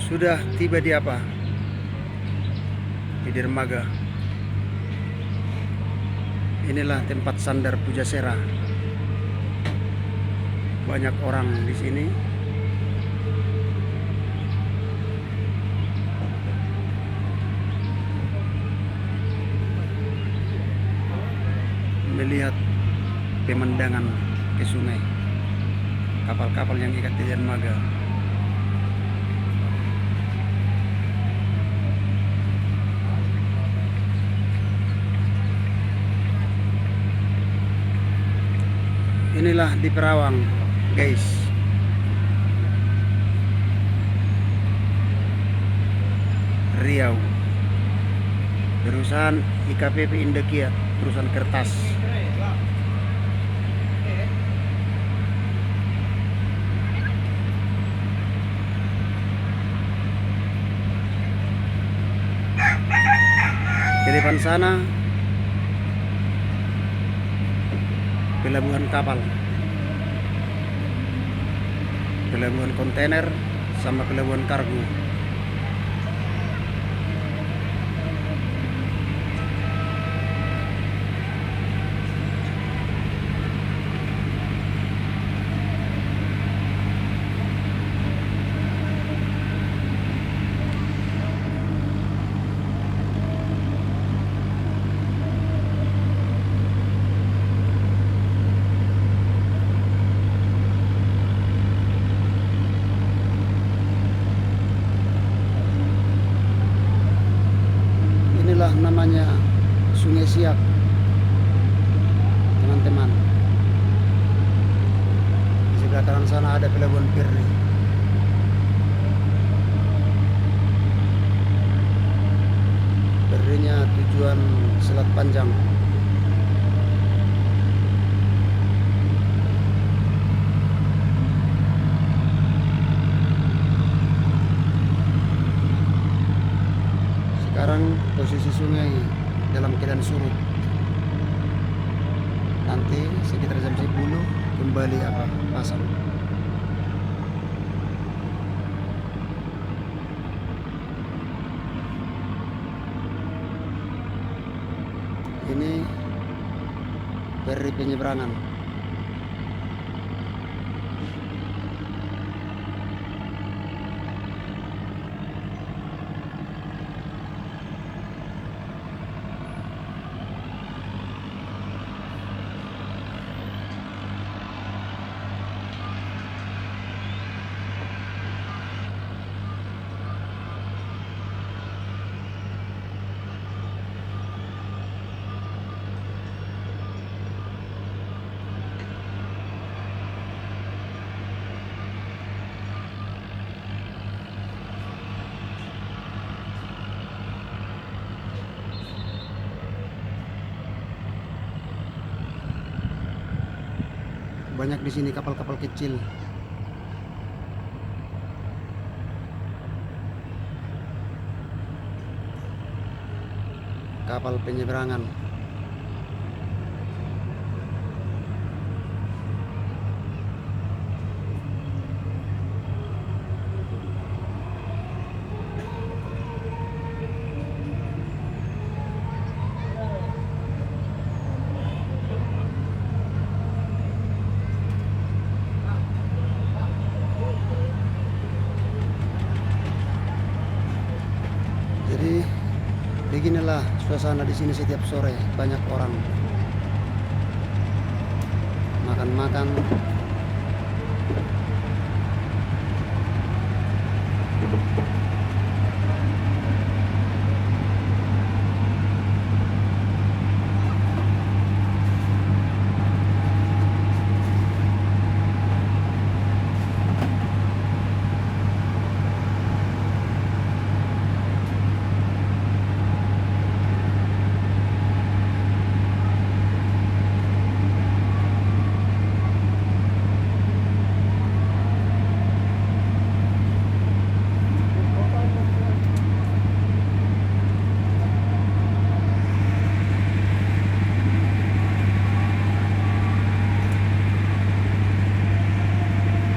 Sudah tiba di apa? Di dermaga. Inilah tempat sandar Pujasera. Banyak orang di sini. Melihat pemandangan ke sungai. Kapal-kapal yang ikat di dermaga. Inilah di Perawang, guys. Riau. Perusahaan IKPP Indokiat, perusahaan kertas. Di depan sana pelabuhan kapal, pelabuhan kontainer, sama pelabuhan kargo. Inilah namanya Sungai Siak, teman-teman. Di sebelah kanan sana ada pelabuhan Pirni. Pirninya tujuan Selat Panjang. Sekarang posisi sungai dalam keadaan surut. Nanti sekitar jam 10 kembali pasang. Ini dari penyeberangan. Banyak di sini kapal-kapal kecil. Kapal penyeberangan. Jadi beginilah suasana di sini setiap sore, banyak orang makan-makan.